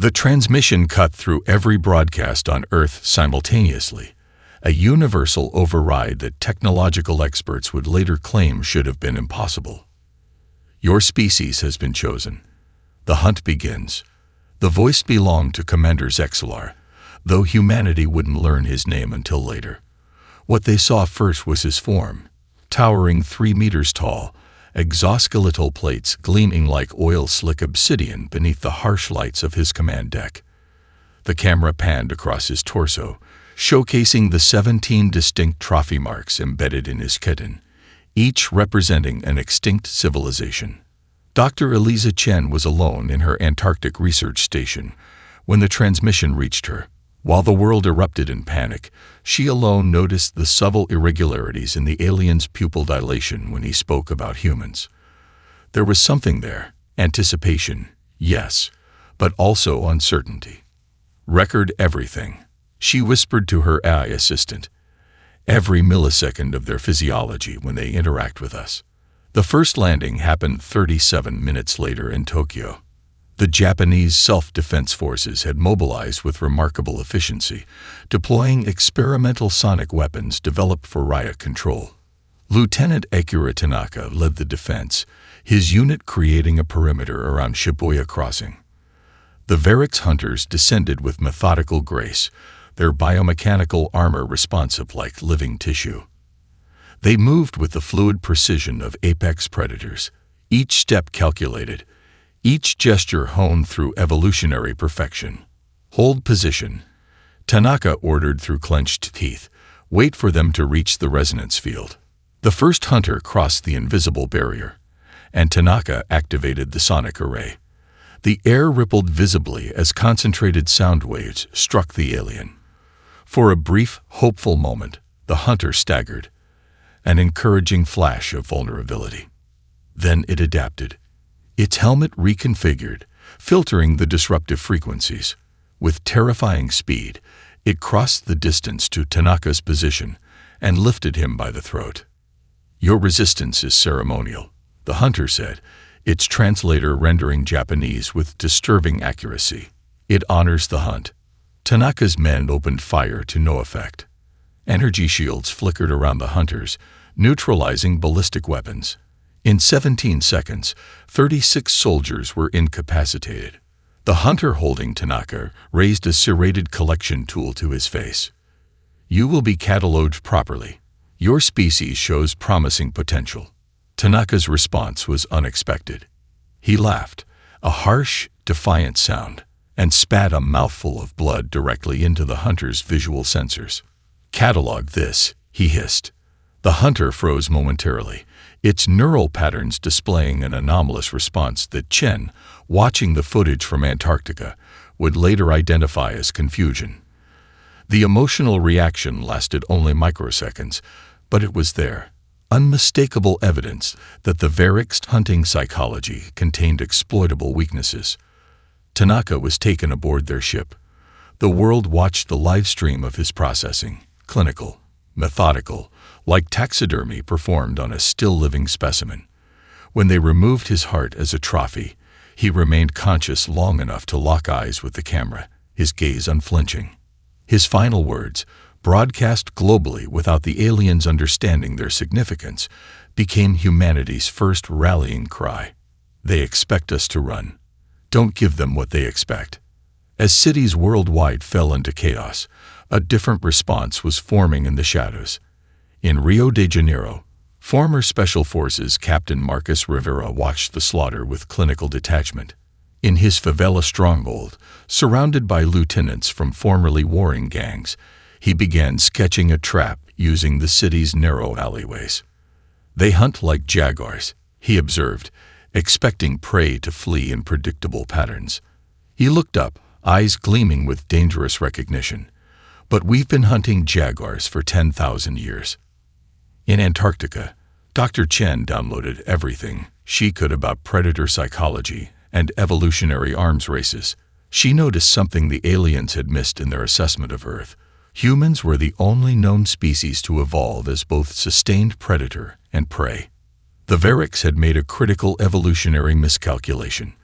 The transmission cut through every broadcast on Earth simultaneously, a universal override that technological experts would later claim should have been impossible. Your species has been chosen. The hunt begins. The voice belonged to Commander Zexalar, though humanity wouldn't learn his name until later. What they saw first was his form, towering 3 meters tall, exoskeletal plates gleaming like oil-slick obsidian beneath the harsh lights of his command deck. The camera panned across his torso, showcasing the 17 distinct trophy marks embedded in his kitten, each representing an extinct civilization. Dr. Eliza Chen was alone in her Antarctic research station when the transmission reached her. While the world erupted in panic, she alone noticed the subtle irregularities in the alien's pupil dilation when he spoke about humans. There was something there, anticipation, yes, but also uncertainty. "Record everything," she whispered to her AI assistant. "Every millisecond of their physiology when they interact with us." The first landing happened 37 minutes later in Tokyo. The Japanese self-defense forces had mobilized with remarkable efficiency, deploying experimental sonic weapons developed for riot control. Lieutenant Akira Tanaka led the defense, his unit creating a perimeter around Shibuya Crossing. The Varix hunters descended with methodical grace, their biomechanical armor responsive like living tissue. They moved with the fluid precision of apex predators, each step calculated, each gesture honed through evolutionary perfection. "Hold position," Tanaka ordered through clenched teeth. "Wait for them to reach the resonance field." The first hunter crossed the invisible barrier, and Tanaka activated the sonic array. The air rippled visibly as concentrated sound waves struck the alien. For a brief, hopeful moment, the hunter staggered, an encouraging flash of vulnerability. Then it adapted. Its helmet reconfigured, filtering the disruptive frequencies. With terrifying speed, it crossed the distance to Tanaka's position and lifted him by the throat. "Your resistance is ceremonial," the hunter said, its translator rendering Japanese with disturbing accuracy. "It honors the hunt." Tanaka's men opened fire to no effect. Energy shields flickered around the hunters, neutralizing ballistic weapons. In 17 seconds, 36 soldiers were incapacitated. The hunter holding Tanaka raised a serrated collection tool to his face. "You will be catalogued properly. Your species shows promising potential." Tanaka's response was unexpected. He laughed, a harsh, defiant sound, and spat a mouthful of blood directly into the hunter's visual sensors. "Catalog this," he hissed. The hunter froze momentarily, its neural patterns displaying an anomalous response that Chen, watching the footage from Antarctica, would later identify as confusion. The emotional reaction lasted only microseconds, but it was there, unmistakable evidence that the Varix hunting psychology contained exploitable weaknesses. Tanaka was taken aboard their ship. The world watched the live stream of his processing, clinical, methodical, like taxidermy performed on a still-living specimen. When they removed his heart as a trophy, he remained conscious long enough to lock eyes with the camera, his gaze unflinching. His final words, broadcast globally without the aliens understanding their significance, became humanity's first rallying cry. "They expect us to run. Don't give them what they expect." As cities worldwide fell into chaos, a different response was forming in the shadows. In Rio de Janeiro, former Special Forces Captain Marcus Rivera watched the slaughter with clinical detachment. In his favela stronghold, surrounded by lieutenants from formerly warring gangs, he began sketching a trap using the city's narrow alleyways. "They hunt like jaguars," he observed, expecting prey to flee in predictable patterns. He looked up, eyes gleaming with dangerous recognition. "But we've been hunting jaguars for 10,000 years." In Antarctica, Dr. Chen downloaded everything she could about predator psychology and evolutionary arms races. She noticed something the aliens had missed in their assessment of Earth. Humans were the only known species to evolve as both sustained predator and prey. The Varix had made a critical evolutionary miscalculation.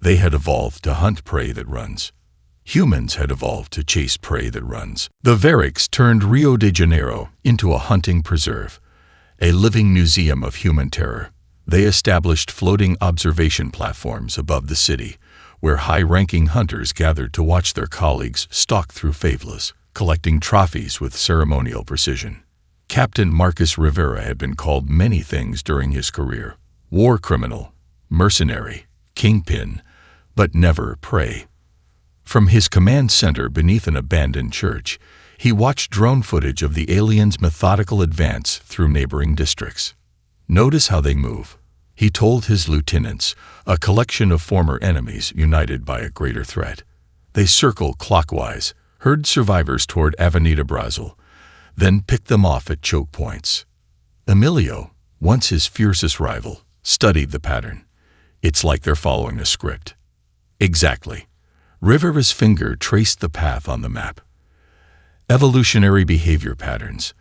They had evolved to hunt prey that runs. Humans had evolved to chase prey that runs. The Variks turned Rio de Janeiro into a hunting preserve, a living museum of human terror. They established floating observation platforms above the city, where high-ranking hunters gathered to watch their colleagues stalk through favelas, collecting trophies with ceremonial precision. Captain Marcus Rivera had been called many things during his career: war criminal, mercenary, kingpin, but never prey. From his command center beneath an abandoned church, he watched drone footage of the aliens' methodical advance through neighboring districts. "Notice how they move," he told his lieutenants, a collection of former enemies united by a greater threat. They circle clockwise, herd survivors toward Avenida Brasil, then pick them off at choke points. Emilio, once his fiercest rival, studied the pattern. "It's like they're following a script." Exactly. Rivera's finger traced the path on the map. Evolutionary behavior patterns.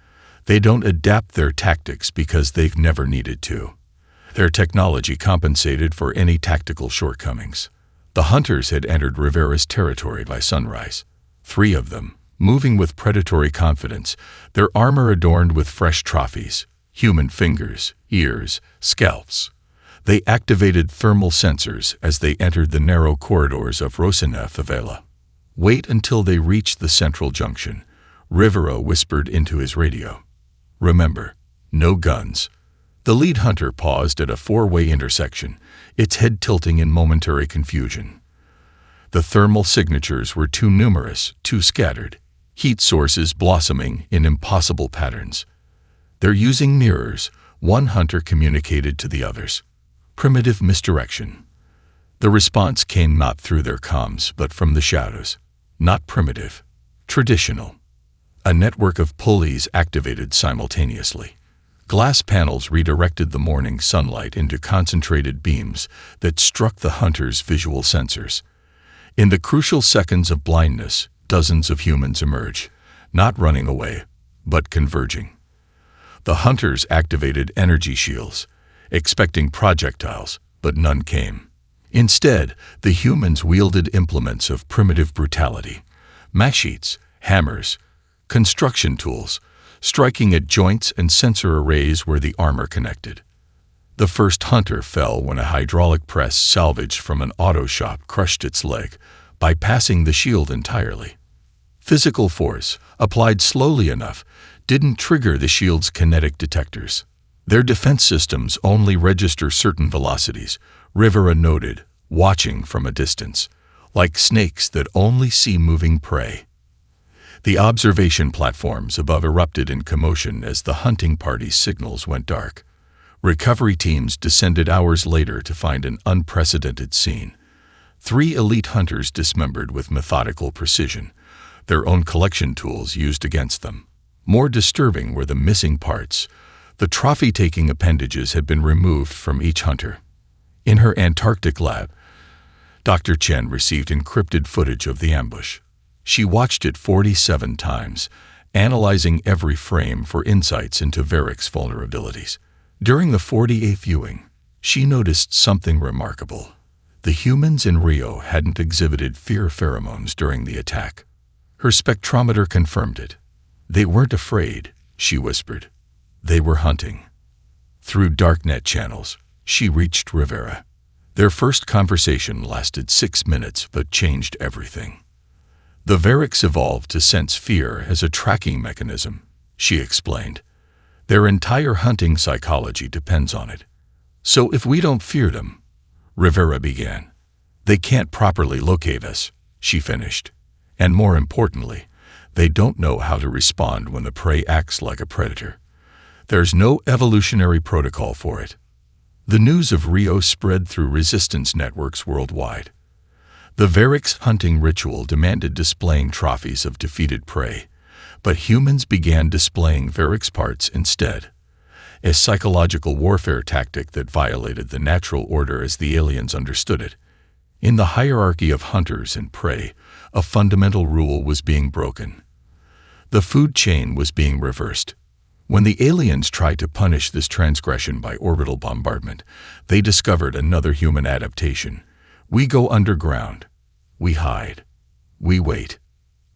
They don't adapt their tactics because they've never needed to. Their technology compensated for any tactical shortcomings. The hunters had entered Rivera's territory by sunrise. 3 of them, moving with predatory confidence, their armor adorned with fresh trophies, human fingers, ears, scalps. They activated thermal sensors as they entered the narrow corridors of Rosana favela. "Wait until they reach the central junction," Rivera whispered into his radio. "Remember, no guns." The lead hunter paused at a 4-way intersection, its head tilting in momentary confusion. The thermal signatures were too numerous, too scattered, heat sources blossoming in impossible patterns. "They're using mirrors," one hunter communicated to the others. "Primitive misdirection." The response came not through their comms, but from the shadows. Not primitive, traditional. A network of pulleys activated simultaneously. Glass panels redirected the morning sunlight into concentrated beams that struck the hunters' visual sensors. In the crucial seconds of blindness, dozens of humans emerge, not running away, but converging. The hunters activated energy shields, expecting projectiles, but none came. Instead, the humans wielded implements of primitive brutality: machetes, hammers, construction tools, striking at joints and sensor arrays where the armor connected. The first hunter fell when a hydraulic press salvaged from an auto shop crushed its leg, bypassing the shield entirely. Physical force, applied slowly enough, didn't trigger the shield's kinetic detectors. Their defense systems only register certain velocities, Rivera noted, watching from a distance, like snakes that only see moving prey. The observation platforms above erupted in commotion as the hunting party's signals went dark. Recovery teams descended hours later to find an unprecedented scene. 3 elite hunters dismembered with methodical precision, their own collection tools used against them. More disturbing were the missing parts. The trophy-taking appendages had been removed from each hunter. In her Antarctic lab, Dr. Chen received encrypted footage of the ambush. She watched it 47 times, analyzing every frame for insights into Varric's vulnerabilities. During the 48th viewing, she noticed something remarkable. The humans in Rio hadn't exhibited fear pheromones during the attack. Her spectrometer confirmed it. "They weren't afraid," she whispered. "They were hunting." Through darknet channels, she reached Rivera. Their first conversation lasted 6 minutes but changed everything. "The Variks evolved to sense fear as a tracking mechanism," she explained. "Their entire hunting psychology depends on it. So if we don't fear them," Rivera began, "they can't properly locate us," she finished. "And more importantly, they don't know how to respond when the prey acts like a predator. There's no evolutionary protocol for it." The news of Rio spread through resistance networks worldwide. The Variks hunting ritual demanded displaying trophies of defeated prey, but humans began displaying Variks parts instead, a psychological warfare tactic that violated the natural order as the aliens understood it. In the hierarchy of hunters and prey, a fundamental rule was being broken. The food chain was being reversed. When the aliens tried to punish this transgression by orbital bombardment, they discovered another human adaptation. We go underground. We hide. We wait.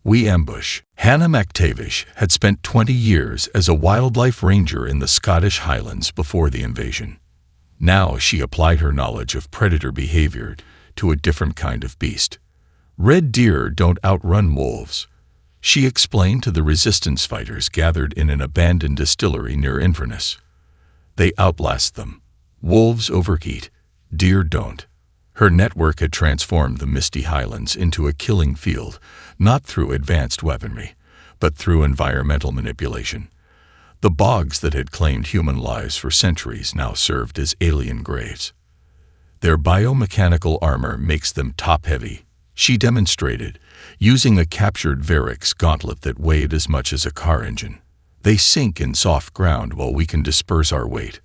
We ambush. Hannah McTavish had spent 20 years as a wildlife ranger in the Scottish Highlands before the invasion. Now she applied her knowledge of predator behavior to a different kind of beast. Red deer don't outrun wolves, she explained to the resistance fighters gathered in an abandoned distillery near Inverness. They outlast them. Wolves overeat, deer don't. Her network had transformed the misty highlands into a killing field, not through advanced weaponry, but through environmental manipulation. The bogs that had claimed human lives for centuries now served as alien graves. Their biomechanical armor makes them top-heavy, she demonstrated, using a captured Varix gauntlet that weighed as much as a car engine. They sink in soft ground while we can disperse our weight.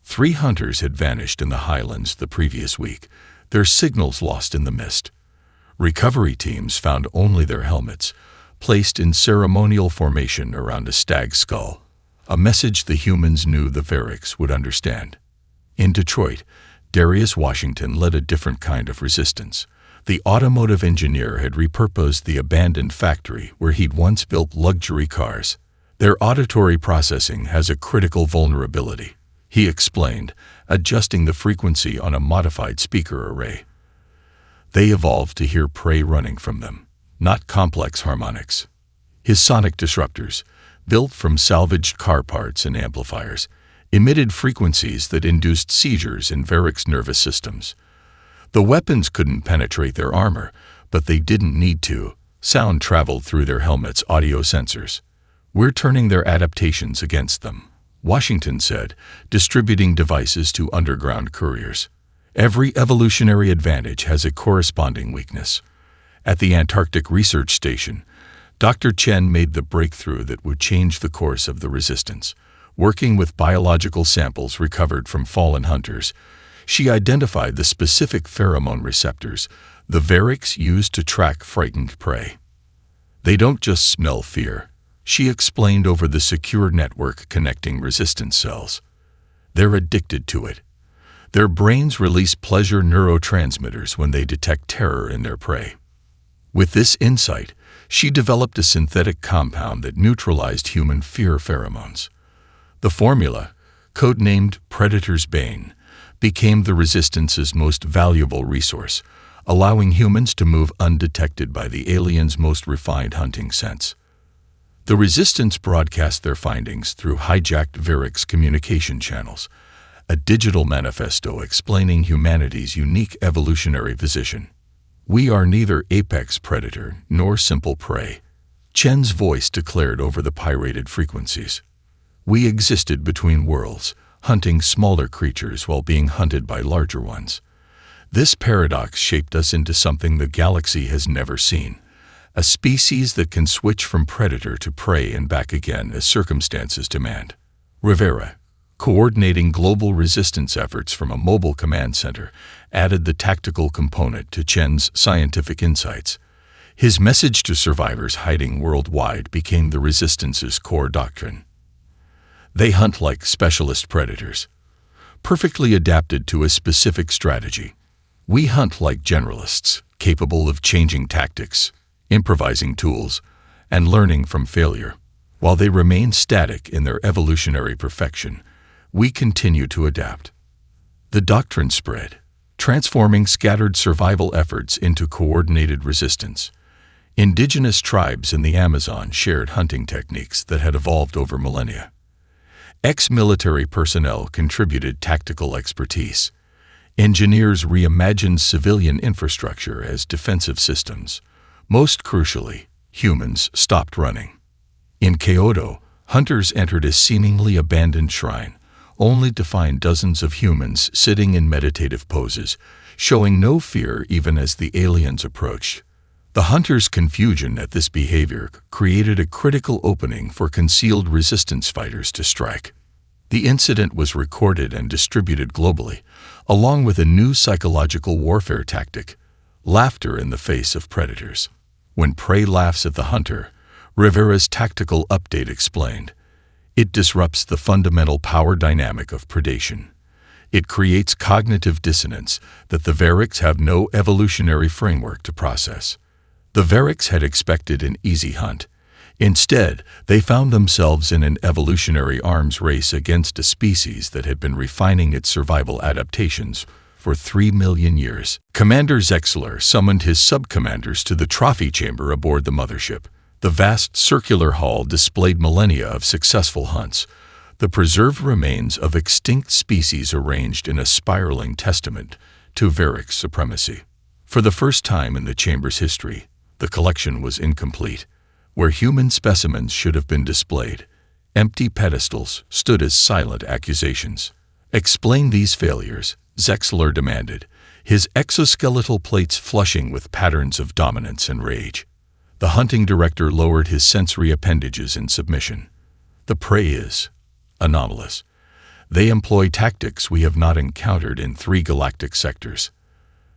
3 hunters had vanished in the highlands the previous week, their signals lost in the mist. Recovery teams found only their helmets, placed in ceremonial formation around a stag's skull, a message the humans knew the Varix would understand. In Detroit, Darius Washington led a different kind of resistance. The automotive engineer had repurposed the abandoned factory where he'd once built luxury cars. Their auditory processing has a critical vulnerability, he explained, adjusting the frequency on a modified speaker array. They evolved to hear prey running from them, not complex harmonics. His sonic disruptors, built from salvaged car parts and amplifiers, emitted frequencies that induced seizures in Varix nervous systems. The weapons couldn't penetrate their armor, but they didn't need to. Sound traveled through their helmets' audio sensors. We're turning their adaptations against them, Washington said, distributing devices to underground couriers. Every evolutionary advantage has a corresponding weakness. At the Antarctic Research Station, Dr. Chen made the breakthrough that would change the course of the resistance. Working with biological samples recovered from fallen hunters, she identified the specific pheromone receptors the Varix used to track frightened prey. They don't just smell fear, she explained over the secure network connecting resistance cells. They're addicted to it. Their brains release pleasure neurotransmitters when they detect terror in their prey. With this insight, she developed a synthetic compound that neutralized human fear pheromones. The formula, codenamed Predator's Bane, became the Resistance's most valuable resource, allowing humans to move undetected by the aliens' most refined hunting sense. The Resistance broadcast their findings through hijacked Varix communication channels, a digital manifesto explaining humanity's unique evolutionary position. We are neither apex predator nor simple prey, Chen's voice declared over the pirated frequencies. We existed between worlds, hunting smaller creatures while being hunted by larger ones. This paradox shaped us into something the galaxy has never seen, a species that can switch from predator to prey and back again as circumstances demand. Rivera, coordinating global resistance efforts from a mobile command center, added the tactical component to Chen's scientific insights. His message to survivors hiding worldwide became the Resistance's core doctrine. They hunt like specialist predators, perfectly adapted to a specific strategy. We hunt like generalists, capable of changing tactics, improvising tools, and learning from failure. While they remain static in their evolutionary perfection, we continue to adapt. The doctrine spread, transforming scattered survival efforts into coordinated resistance. Indigenous tribes in the Amazon shared hunting techniques that had evolved over millennia. Ex-military personnel contributed tactical expertise. Engineers reimagined civilian infrastructure as defensive systems. Most crucially, humans stopped running. In Kyoto, hunters entered a seemingly abandoned shrine, only to find dozens of humans sitting in meditative poses, showing no fear even as the aliens approached. The hunters' confusion at this behavior created a critical opening for concealed resistance fighters to strike. The incident was recorded and distributed globally, along with a new psychological warfare tactic, laughter in the face of predators. When prey laughs at the hunter, Rivera's tactical update explained, it disrupts the fundamental power dynamic of predation. It creates cognitive dissonance that the Varix have no evolutionary framework to process. The Variks had expected an easy hunt. Instead, they found themselves in an evolutionary arms race against a species that had been refining its survival adaptations for 3 million years. Commander Zexler summoned his sub-commanders to the trophy chamber aboard the mothership. The vast circular hall displayed millennia of successful hunts, the preserved remains of extinct species arranged in a spiraling testament to Variks supremacy. For the first time in the chamber's history, the collection was incomplete. Where human specimens should have been displayed, empty pedestals stood as silent accusations. Explain these failures, Zexler demanded, his exoskeletal plates flushing with patterns of dominance and rage. The hunting director lowered his sensory appendages in submission. The prey is anomalous. They employ tactics we have not encountered in 3 galactic sectors.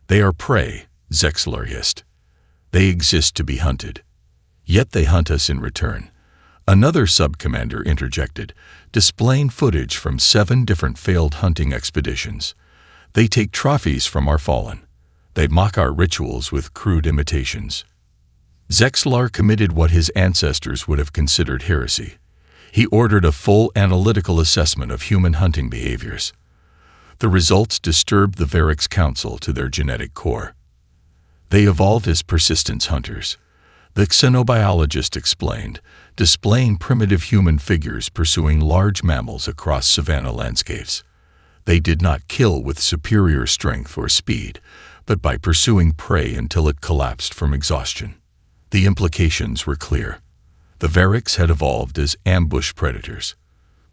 They are prey, Zexler hissed. They exist to be hunted. Yet they hunt us in return. Another sub-commander interjected, displaying footage from 7 different failed hunting expeditions. They take trophies from our fallen. They mock our rituals with crude imitations. Zexler committed what his ancestors would have considered heresy. He ordered a full analytical assessment of human hunting behaviors. The results disturbed the Variks Council to their genetic core. They evolved as persistence hunters. The xenobiologist explained, displaying primitive human figures pursuing large mammals across savanna landscapes. They did not kill with superior strength or speed, but by pursuing prey until it collapsed from exhaustion. The implications were clear. The Variks had evolved as ambush predators,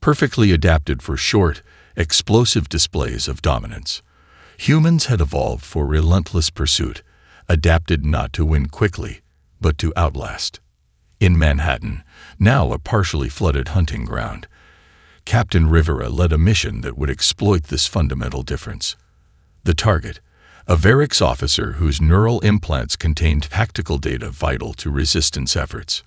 perfectly adapted for short, explosive displays of dominance. Humans had evolved for relentless pursuit, adapted not to win quickly, but to outlast. In Manhattan, now a partially flooded hunting ground, Captain Rivera led a mission that would exploit this fundamental difference. The target, a Variks officer whose neural implants contained tactical data vital to resistance efforts.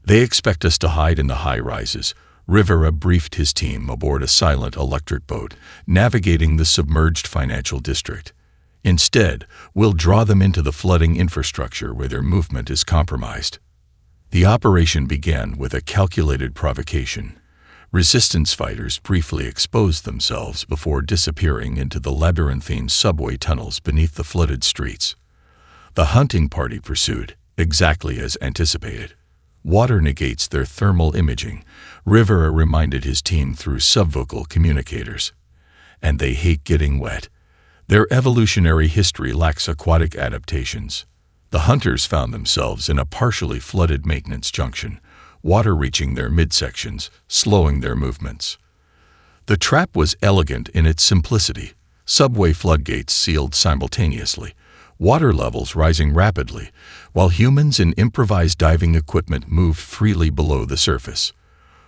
They expect us to hide in the high-rises, Rivera briefed his team aboard a silent electric boat, navigating the submerged financial district. Instead, we'll draw them into the flooding infrastructure where their movement is compromised. The operation began with a calculated provocation. Resistance fighters briefly exposed themselves before disappearing into the labyrinthine subway tunnels beneath the flooded streets. The hunting party pursued, exactly as anticipated. Water negates their thermal imaging, Rivera reminded his team through subvocal communicators. And they hate getting wet. Their evolutionary history lacks aquatic adaptations. The hunters found themselves in a partially flooded maintenance junction, water reaching their midsections, slowing their movements. The trap was elegant in its simplicity. Subway floodgates sealed simultaneously, water levels rising rapidly, while humans in improvised diving equipment moved freely below the surface.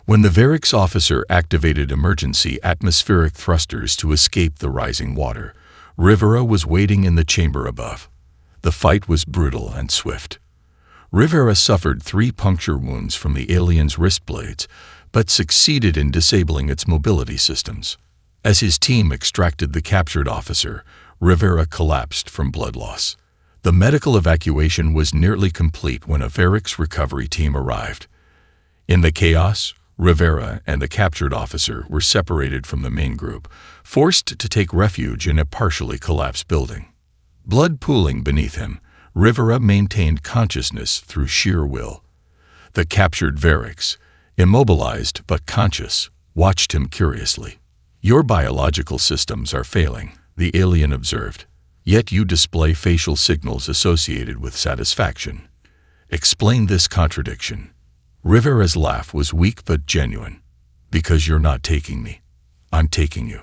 When the Variks officer activated emergency atmospheric thrusters to escape the rising water, Rivera was waiting in the chamber above. The fight was brutal and swift. Rivera suffered 3 puncture wounds from the alien's wrist blades, but succeeded in disabling its mobility systems. As his team extracted the captured officer, Rivera collapsed from blood loss. The medical evacuation was nearly complete when a Variks recovery team arrived. In the chaos, Rivera and the captured officer were separated from the main group, forced to take refuge in a partially collapsed building. Blood pooling beneath him, Rivera maintained consciousness through sheer will. The captured Variks, immobilized but conscious, watched him curiously. "Your biological systems are failing," the alien observed. "Yet you display facial signals associated with satisfaction. Explain this contradiction." Rivera's laugh was weak but genuine. "Because you're not taking me. I'm taking you."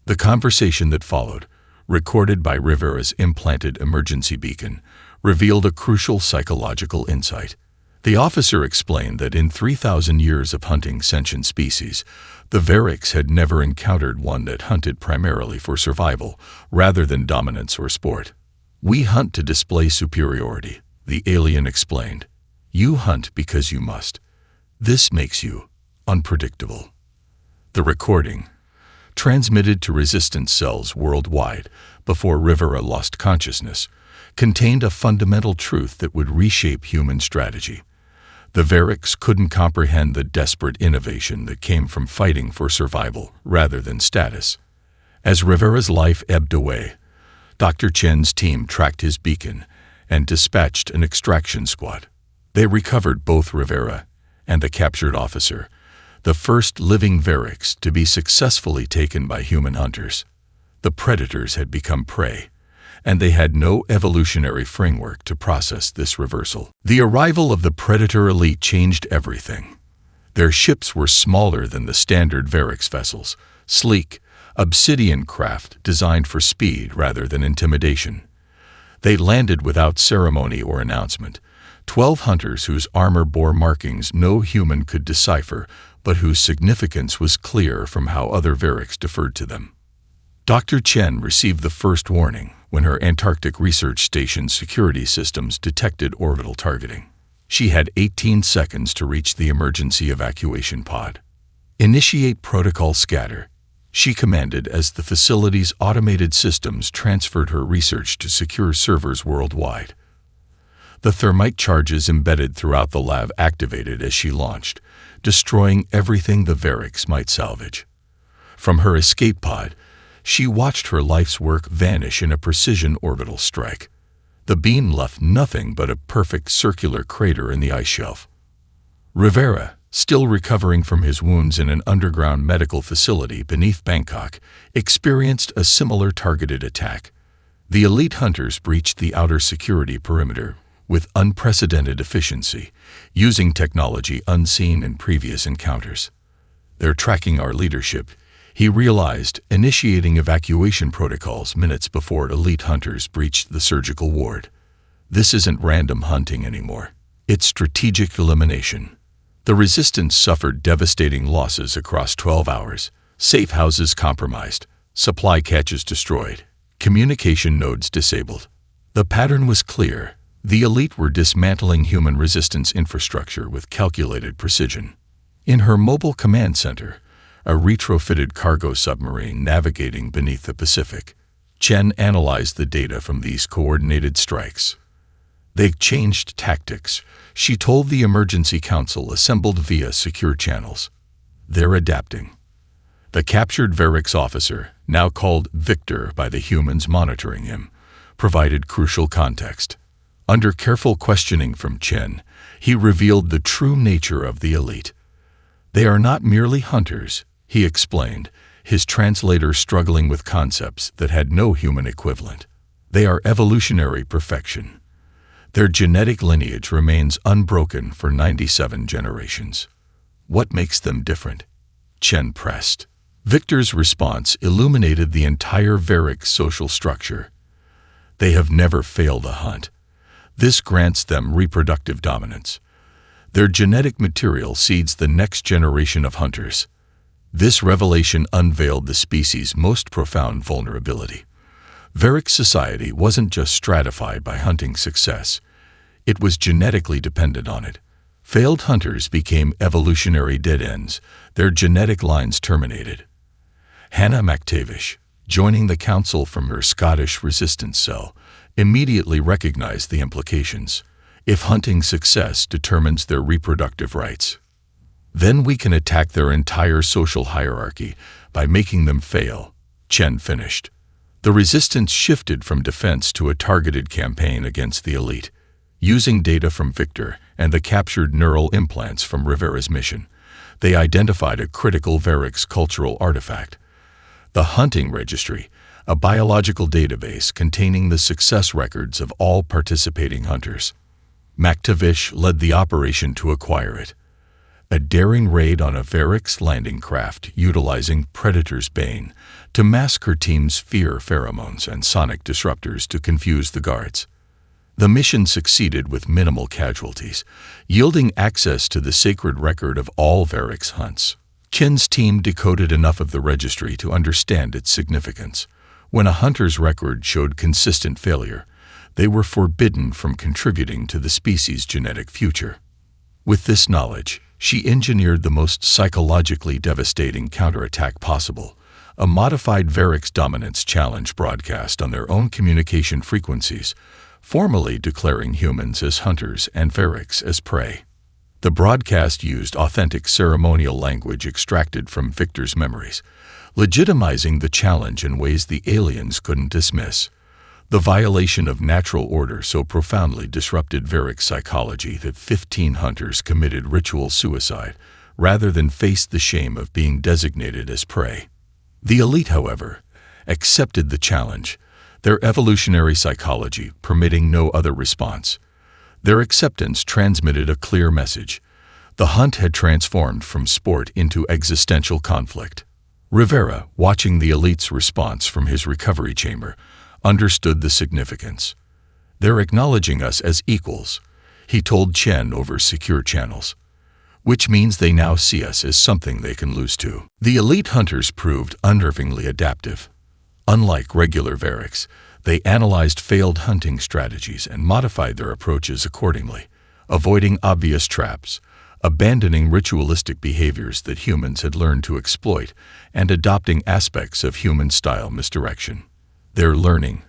The conversation that followed, recorded by Rivera's implanted emergency beacon, revealed a crucial psychological insight. The officer explained that in 3,000 years of hunting sentient species, the Variks had never encountered one that hunted primarily for survival, rather than dominance or sport. "We hunt to display superiority," the alien explained. "You hunt because you must. This makes you unpredictable." The recording, transmitted to resistance cells worldwide before Rivera lost consciousness, contained a fundamental truth that would reshape human strategy. The Variks couldn't comprehend the desperate innovation that came from fighting for survival rather than status. As Rivera's life ebbed away, Dr. Chen's team tracked his beacon and dispatched an extraction squad. They recovered both Rivera and the captured officer, the first living Variks to be successfully taken by human hunters. The predators had become prey, and they had no evolutionary framework to process this reversal. The arrival of the Predator elite changed everything. Their ships were smaller than the standard Variks vessels, sleek, obsidian craft designed for speed rather than intimidation. They landed without ceremony or announcement, 12 hunters whose armor bore markings no human could decipher, but whose significance was clear from how other Variks deferred to them. Dr. Chen received the first warning when her Antarctic Research Station's security systems detected orbital targeting. She had 18 seconds to reach the emergency evacuation pod. "Initiate protocol scatter," she commanded as the facility's automated systems transferred her research to secure servers worldwide. The thermite charges embedded throughout the lab activated as she launched, destroying everything the Variks might salvage. From her escape pod, she watched her life's work vanish in a precision orbital strike. The beam left nothing but a perfect circular crater in the ice shelf. Rivera, still recovering from his wounds in an underground medical facility beneath Bangkok, experienced a similar targeted attack. The elite hunters breached the outer security perimeter with unprecedented efficiency, using technology unseen in previous encounters. "They're tracking our leadership," he realized, initiating evacuation protocols minutes before elite hunters breached the surgical ward. This isn't random hunting anymore. It's strategic elimination. The resistance suffered devastating losses across 12 hours, safe houses compromised, supply caches destroyed, communication nodes disabled. The pattern was clear. The elite were dismantling human resistance infrastructure with calculated precision. In her mobile command center, a retrofitted cargo submarine navigating beneath the Pacific, Chen analyzed the data from these coordinated strikes. They changed tactics, she told the emergency council assembled via secure channels. They're adapting. The captured Variks officer, now called Victor by the humans monitoring him, provided crucial context. Under careful questioning from Chen, he revealed the true nature of the elite. "They are not merely hunters," he explained, his translator struggling with concepts that had no human equivalent. "They are evolutionary perfection. Their genetic lineage remains unbroken for 97 generations. What makes them different?" Chen pressed. Victor's response illuminated the entire Variks social structure. "They have never failed a hunt. This grants them reproductive dominance. Their genetic material seeds the next generation of hunters." This revelation unveiled the species' most profound vulnerability. Variks society wasn't just stratified by hunting success. It was genetically dependent on it. Failed hunters became evolutionary dead ends, their genetic lines terminated. Hannah McTavish, joining the council from her Scottish resistance cell, immediately recognized the implications. If hunting success determines their reproductive rights, then we can attack their entire social hierarchy by making them fail, Chen finished. The resistance shifted from defense to a targeted campaign against the elite. Using data from Victor and the captured neural implants from Rivera's mission, they identified a critical Variks cultural artifact. The Hunting Registry, a biological database containing the success records of all participating hunters. McTavish led the operation to acquire it. A daring raid on a Variks landing craft utilizing Predator's Bane to mask her team's fear pheromones and sonic disruptors to confuse the guards. The mission succeeded with minimal casualties, yielding access to the sacred record of all Variks hunts. Chen's team decoded enough of the registry to understand its significance. When a hunter's record showed consistent failure, they were forbidden from contributing to the species' genetic future. With this knowledge, she engineered the most psychologically devastating counterattack possible, a modified Variks dominance challenge broadcast on their own communication frequencies, formally declaring humans as hunters and Verix as prey. The broadcast used authentic ceremonial language extracted from Victor's memories, legitimizing the challenge in ways the aliens couldn't dismiss. The violation of natural order so profoundly disrupted Verix psychology that 15 hunters committed ritual suicide rather than face the shame of being designated as prey. The elite, however, accepted the challenge, their evolutionary psychology permitting no other response. Their acceptance transmitted a clear message. The hunt had transformed from sport into existential conflict. Rivera, watching the elite's response from his recovery chamber, understood the significance. "They're acknowledging us as equals," he told Chen over secure channels, "which means they now see us as something they can lose to." The elite hunters proved unnervingly adaptive. Unlike regular Verix, they analyzed failed hunting strategies and modified their approaches accordingly, avoiding obvious traps, abandoning ritualistic behaviors that humans had learned to exploit, and adopting aspects of human-style misdirection. Their learning,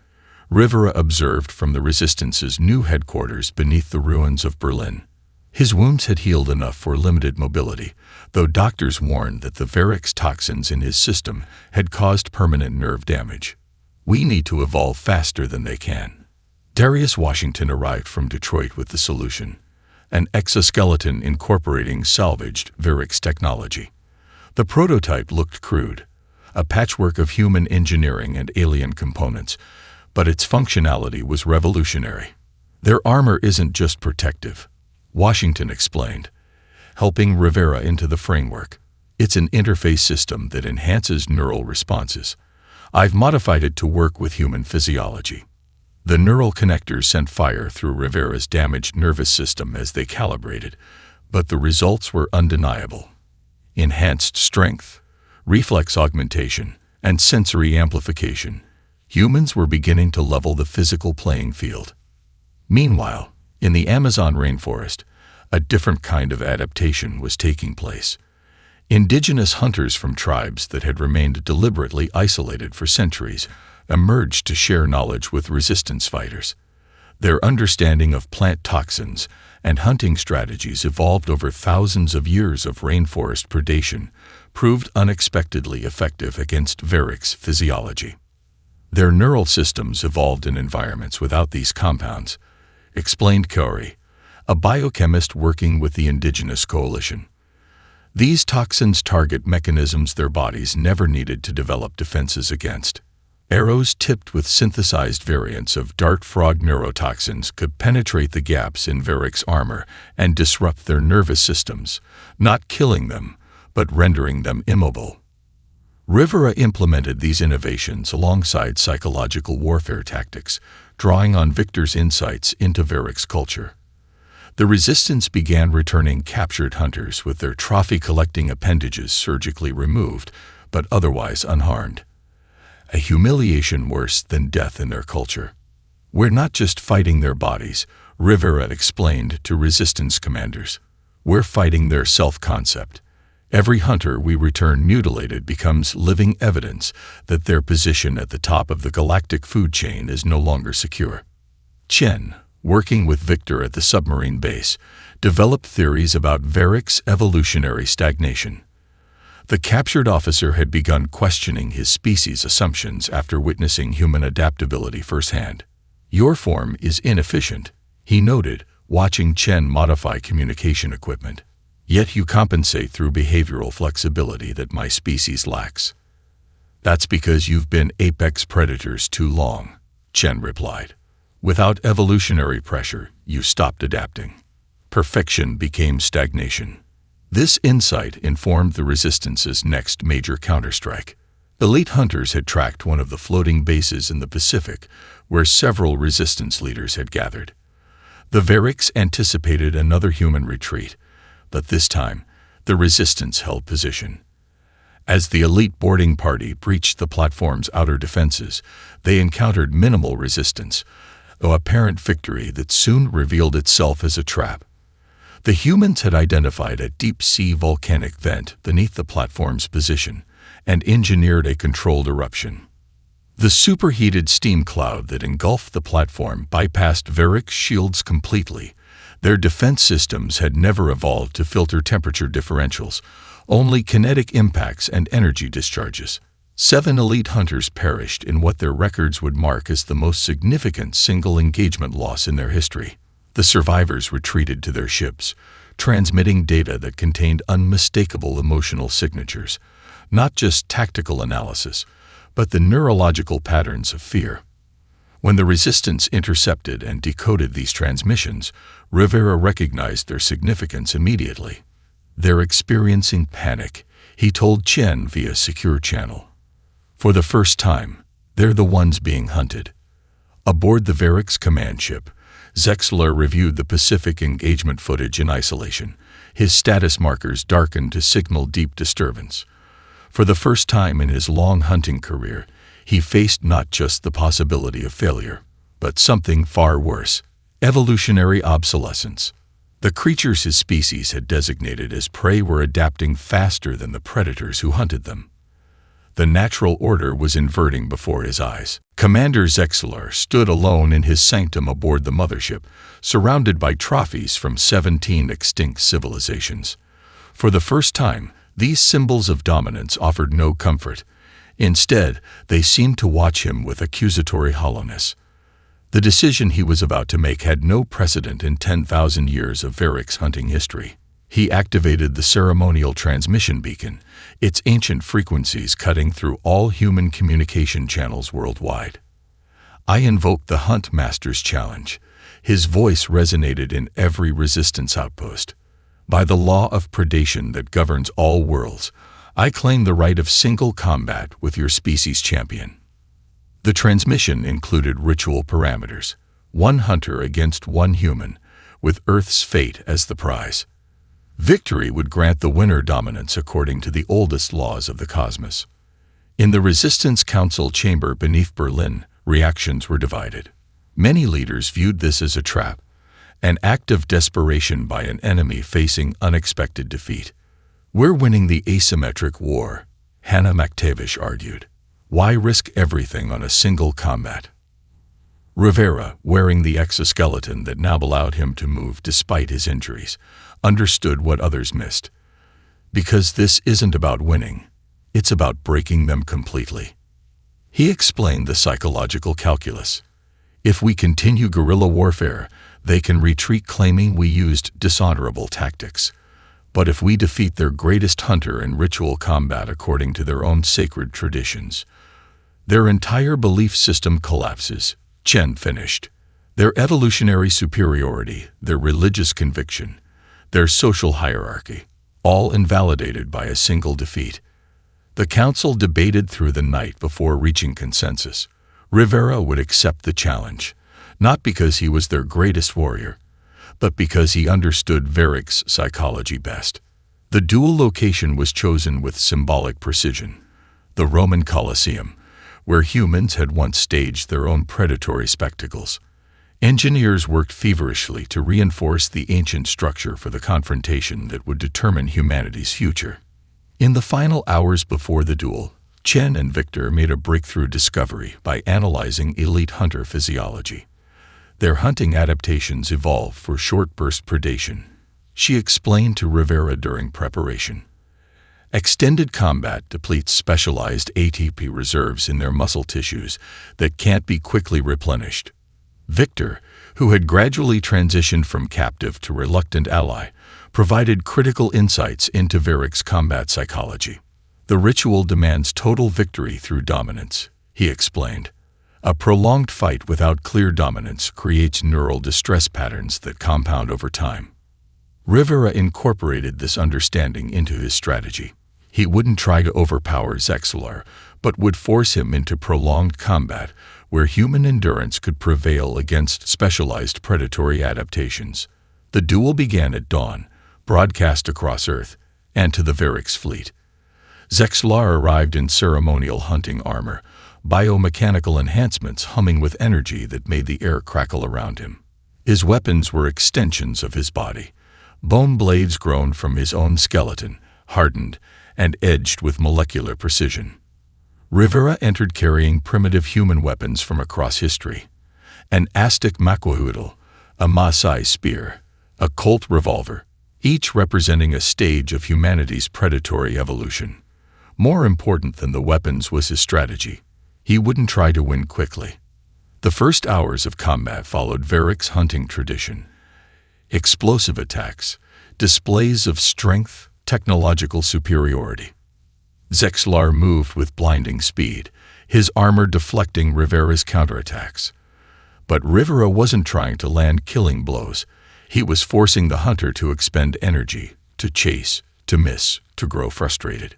Rivera observed from the Resistance's new headquarters beneath the ruins of Berlin. His wounds had healed enough for limited mobility, though doctors warned that the Verix toxins in his system had caused permanent nerve damage. "We need to evolve faster than they can." Darius Washington arrived from Detroit with the solution, an exoskeleton incorporating salvaged Verix technology. The prototype looked crude, a patchwork of human engineering and alien components, but its functionality was revolutionary. "Their armor isn't just protective," Washington explained, helping Rivera into the framework. "It's an interface system that enhances neural responses. I've modified it to work with human physiology." The neural connectors sent fire through Rivera's damaged nervous system as they calibrated, but the results were undeniable. Enhanced strength, reflex augmentation, and sensory amplification. Humans were beginning to level the physical playing field. Meanwhile, in the Amazon rainforest, a different kind of adaptation was taking place. Indigenous hunters from tribes that had remained deliberately isolated for centuries emerged to share knowledge with resistance fighters. Their understanding of plant toxins and hunting strategies evolved over thousands of years of rainforest predation, proved unexpectedly effective against Verix physiology. Their neural systems evolved in environments without these compounds, explained Corey, a biochemist working with the Indigenous Coalition. These toxins target mechanisms their bodies never needed to develop defenses against. Arrows tipped with synthesized variants of dart frog neurotoxins could penetrate the gaps in Verix armor and disrupt their nervous systems, not killing them, but rendering them immobile. Rivera implemented these innovations alongside psychological warfare tactics, drawing on Victor's insights into Verix culture. The Resistance began returning captured hunters with their trophy-collecting appendages surgically removed, but otherwise unharmed. A humiliation worse than death in their culture. "We're not just fighting their bodies," Rivera explained to Resistance commanders. "We're fighting their self-concept. Every hunter we return mutilated becomes living evidence that their position at the top of the galactic food chain is no longer secure." Chen, working with Victor at the submarine base, developed theories about Verix evolutionary stagnation. The captured officer had begun questioning his species' assumptions after witnessing human adaptability firsthand. "Your form is inefficient," he noted, watching Chen modify communication equipment. "Yet you compensate through behavioral flexibility that my species lacks." "That's because you've been apex predators too long," Chen replied. "Without evolutionary pressure, you stopped adapting. Perfection became stagnation." This insight informed the Resistance's next major counterstrike. Elite hunters had tracked one of the floating bases in the Pacific, where several Resistance leaders had gathered. The Verix anticipated another human retreat, but this time, the Resistance held position. As the elite boarding party breached the platform's outer defenses, they encountered minimal resistance, though apparent victory that soon revealed itself as a trap. The humans had identified a deep-sea volcanic vent beneath the platform's position and engineered a controlled eruption. The superheated steam cloud that engulfed the platform bypassed Varric's shields completely. Their defense systems had never evolved to filter temperature differentials, only kinetic impacts and energy discharges. 7 elite hunters perished in what their records would mark as the most significant single engagement loss in their history. The survivors retreated to their ships, transmitting data that contained unmistakable emotional signatures, not just tactical analysis, but the neurological patterns of fear. When the Resistance intercepted and decoded these transmissions, Rivera recognized their significance immediately. "They're experiencing panic," he told Chen via secure channel. "For the first time, they're the ones being hunted." Aboard the Varric's command ship, Zexler reviewed the Pacific engagement footage in isolation. His status markers darkened to signal deep disturbance. For the first time in his long hunting career, he faced not just the possibility of failure, but something far worse: evolutionary obsolescence. The creatures his species had designated as prey were adapting faster than the predators who hunted them. The natural order was inverting before his eyes. Commander Zexler stood alone in his sanctum aboard the mothership, surrounded by trophies from 17 extinct civilizations. For the first time, these symbols of dominance offered no comfort. Instead, they seemed to watch him with accusatory hollowness. The decision he was about to make had no precedent in 10,000 years of Varric's hunting history. He activated the ceremonial transmission beacon, its ancient frequencies cutting through all human communication channels worldwide. "I invoke the Hunt Master's challenge." His voice resonated in every Resistance outpost. "By the law of predation that governs all worlds, I claim the right of single combat with your species champion." The transmission included ritual parameters: 1 hunter against 1 human, with Earth's fate as the prize. Victory would grant the winner dominance according to the oldest laws of the cosmos. In the Resistance Council chamber beneath Berlin, reactions were divided. Many leaders viewed this as a trap, an act of desperation by an enemy facing unexpected defeat. "We're winning the asymmetric war," Hannah McTavish argued. "Why risk everything on a single combat?" Rivera, wearing the exoskeleton that now allowed him to move despite his injuries, understood what others missed. "Because this isn't about winning, it's about breaking them completely." He explained the psychological calculus. "If we continue guerrilla warfare, they can retreat claiming we used dishonorable tactics. But if we defeat their greatest hunter in ritual combat according to their own sacred traditions, their entire belief system collapses," Chen finished. "Their evolutionary superiority, their religious conviction, their social hierarchy, all invalidated by a single defeat." The council debated through the night before reaching consensus. Rivera would accept the challenge, not because he was their greatest warrior, but because he understood Varric's psychology best. The duel location was chosen with symbolic precision: the Roman Colosseum, where humans had once staged their own predatory spectacles. Engineers worked feverishly to reinforce the ancient structure for the confrontation that would determine humanity's future. In the final hours before the duel, Chen and Victor made a breakthrough discovery by analyzing elite hunter physiology. Their hunting adaptations evolve for short-burst predation, she explained to Rivera during preparation. Extended combat depletes specialized ATP reserves in their muscle tissues that can't be quickly replenished. Victor, who had gradually transitioned from captive to reluctant ally, provided critical insights into Varric's combat psychology. "The ritual demands total victory through dominance," he explained. "A prolonged fight without clear dominance creates neural distress patterns that compound over time." Rivera incorporated this understanding into his strategy. He wouldn't try to overpower Zexler, but would force him into prolonged combat where human endurance could prevail against specialized predatory adaptations. The duel began at dawn, broadcast across Earth, and to the Varric's fleet. Zexlar arrived in ceremonial hunting armor, biomechanical enhancements humming with energy that made the air crackle around him. His weapons were extensions of his body, bone blades grown from his own skeleton, hardened and edged with molecular precision. Rivera entered carrying primitive human weapons from across history. An Aztec macuahuitl, a Maasai spear, a Colt revolver, each representing a stage of humanity's predatory evolution. More important than the weapons was his strategy. He wouldn't try to win quickly. The first hours of combat followed Varric's hunting tradition. Explosive attacks, displays of strength, technological superiority. Zexlar moved with blinding speed, his armor deflecting Rivera's counterattacks. But Rivera wasn't trying to land killing blows. He was forcing the hunter to expend energy, to chase, to miss, to grow frustrated.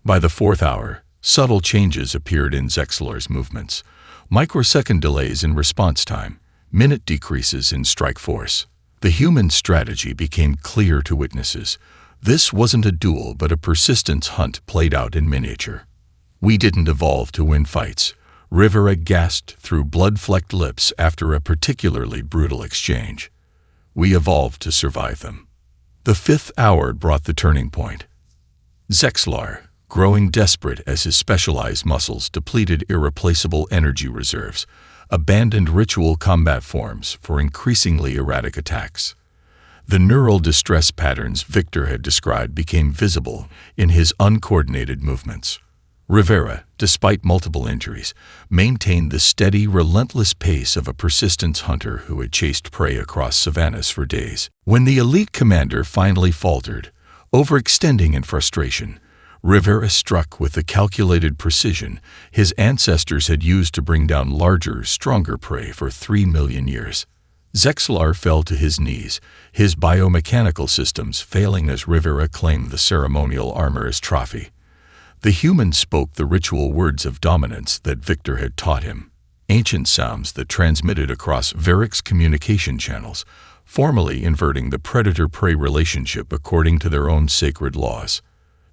By the fourth hour, subtle changes appeared in Zexlar's movements. Microsecond delays in response time, minute decreases in strike force. The human strategy became clear to witnesses. This wasn't a duel but a persistence hunt played out in miniature. We didn't evolve to win fights. Rivera gasped through blood-flecked lips after a particularly brutal exchange. We evolved to survive them. The fifth hour brought the turning point. Zexlar, growing desperate as his specialized muscles depleted irreplaceable energy reserves, abandoned ritual combat forms for increasingly erratic attacks. The neural distress patterns Victor had described became visible in his uncoordinated movements. Rivera, despite multiple injuries, maintained the steady, relentless pace of a persistence hunter who had chased prey across savannas for days. When the elite commander finally faltered, overextending in frustration, Rivera struck with the calculated precision his ancestors had used to bring down larger, stronger prey for 3 million years. Zexlar fell to his knees, his biomechanical systems failing as Rivera claimed the ceremonial armor as trophy. The human spoke the ritual words of dominance that Victor had taught him, ancient sounds that transmitted across Varric's communication channels, formally inverting the predator-prey relationship according to their own sacred laws.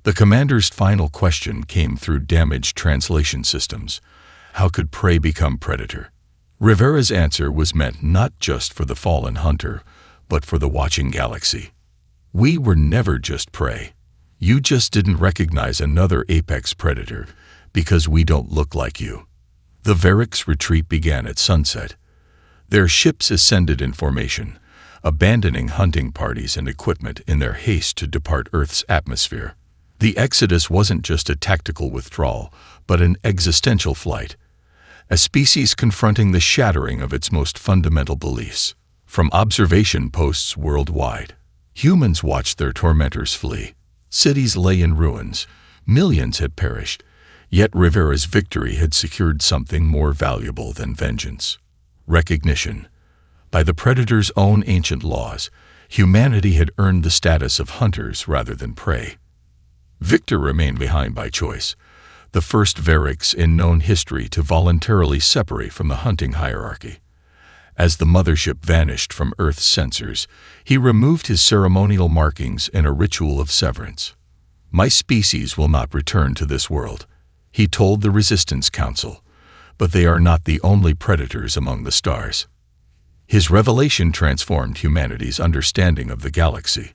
The commander's final question came through damaged translation systems. How could prey become predator? Rivera's answer was meant not just for the fallen hunter, but for the watching galaxy. We were never just prey. You just didn't recognize another apex predator because we don't look like you. The Varric's retreat began at sunset. Their ships ascended in formation, abandoning hunting parties and equipment in their haste to depart Earth's atmosphere. The exodus wasn't just a tactical withdrawal, but an existential flight, a species confronting the shattering of its most fundamental beliefs. From observation posts worldwide, humans watched their tormentors flee. Cities lay in ruins, millions had perished, yet Rivera's victory had secured something more valuable than vengeance: recognition. By the predator's own ancient laws, humanity had earned the status of hunters rather than prey. Victor remained behind by choice, the first Varric's in known history to voluntarily separate from the hunting hierarchy. As the mothership vanished from Earth's sensors, he removed his ceremonial markings in a ritual of severance. My species will not return to this world, he told the Resistance Council, but they are not the only predators among the stars. His revelation transformed humanity's understanding of the galaxy.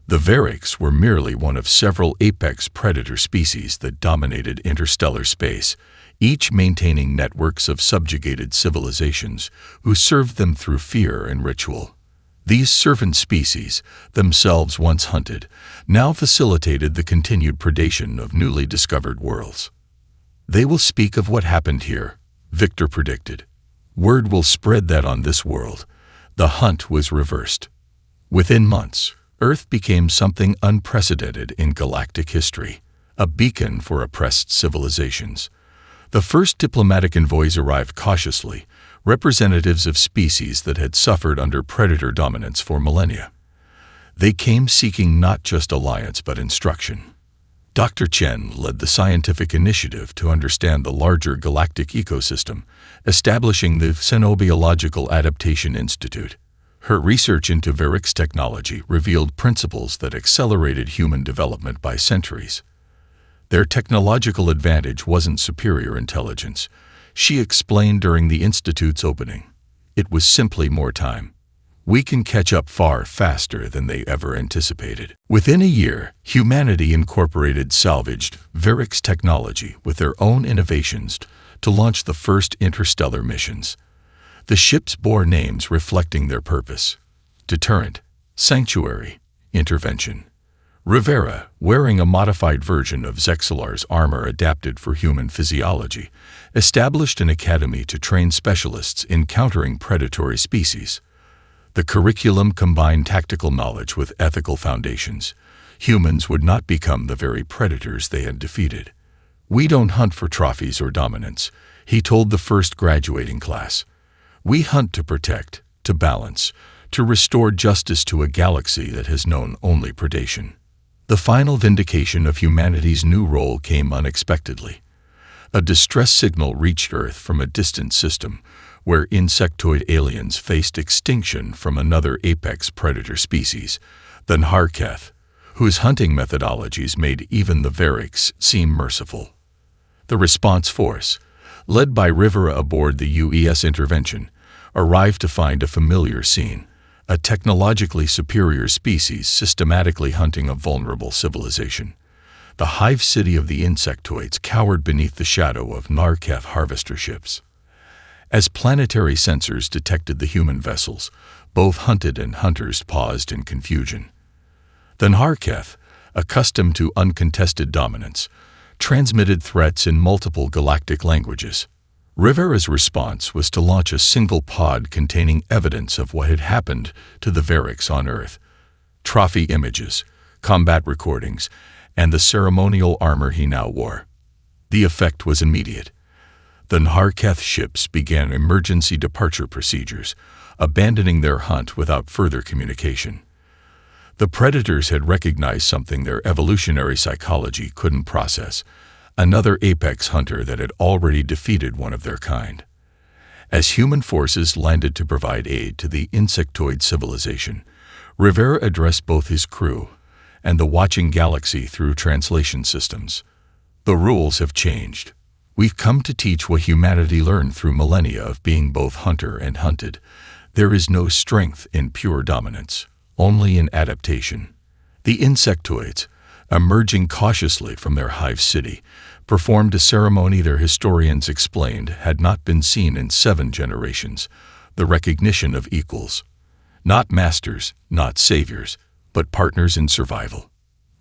The Varric's were merely one of several apex predator species that dominated interstellar space, each maintaining networks of subjugated civilizations who served them through fear and ritual. These servant species, themselves once hunted, now facilitated the continued predation of newly discovered worlds. They will speak of what happened here, Victor predicted. Word will spread that on this world, the hunt was reversed. Within months, Earth became something unprecedented in galactic history, a beacon for oppressed civilizations. The first diplomatic envoys arrived cautiously, representatives of species that had suffered under predator dominance for millennia. They came seeking not just alliance but instruction. Dr. Chen led the scientific initiative to understand the larger galactic ecosystem, establishing the Xenobiological Adaptation Institute. Her research into Varric's technology revealed principles that accelerated human development by centuries. Their technological advantage wasn't superior intelligence, she explained during the Institute's opening. It was simply more time. we can catch up far faster than they ever anticipated. Within a year, humanity incorporated salvaged Varix technology with their own innovations to launch the first interstellar missions. The ships bore names reflecting their purpose: Deterrent, Sanctuary, Intervention. Rivera, wearing a modified version of Zexalar's armor adapted for human physiology, established an academy to train specialists in countering predatory species. The curriculum combined tactical knowledge with ethical foundations. Humans would not become the very predators they had defeated. "We don't hunt for trophies or dominance," he told the first graduating class. "We hunt to protect, to balance, to restore justice to a galaxy that has known only predation." The final vindication of humanity's new role came unexpectedly. A distress signal reached Earth from a distant system, where insectoid aliens faced extinction from another apex predator species, the Narketh, whose hunting methodologies made even the Varix seem merciful. The response force, led by Rivera aboard the UES Intervention, arrived to find a familiar scene: a technologically superior species systematically hunting a vulnerable civilization. The hive city of the insectoids cowered beneath the shadow of Narketh harvester ships. As planetary sensors detected the human vessels, both hunted and hunters paused in confusion. The Narketh, accustomed to uncontested dominance, transmitted threats in multiple galactic languages. Rivera's response was to launch a single pod containing evidence of what had happened to the Varix on Earth: trophy images, combat recordings, and the ceremonial armor he now wore. The effect was immediate. The Narketh ships began emergency departure procedures, abandoning their hunt without further communication. The predators had recognized something their evolutionary psychology couldn't process: another apex hunter that had already defeated one of their kind. As human forces landed to provide aid to the insectoid civilization, Rivera addressed both his crew and the watching galaxy through translation systems. "The rules have changed. We've come to teach what humanity learned through millennia of being both hunter and hunted. There is no strength in pure dominance, only in adaptation." The insectoids, emerging cautiously from their hive city, performed a ceremony their historians explained had not been seen in 7 generations: the recognition of equals. Not masters, not saviors, but partners in survival.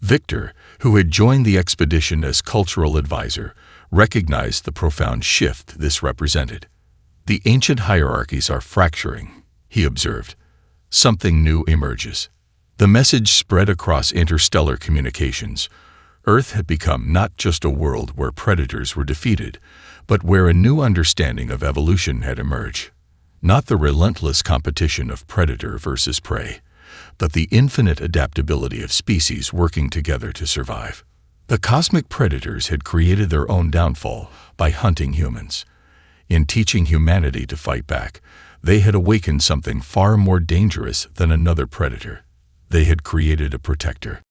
Victor, who had joined the expedition as cultural advisor, recognized the profound shift this represented. "The ancient hierarchies are fracturing," he observed. "Something new emerges." The message spread across interstellar communications. Earth had become not just a world where predators were defeated, but where a new understanding of evolution had emerged. Not the relentless competition of predator versus prey, but the infinite adaptability of species working together to survive. The cosmic predators had created their own downfall by hunting humans. In teaching humanity to fight back, they had awakened something far more dangerous than another predator. They had created a protector.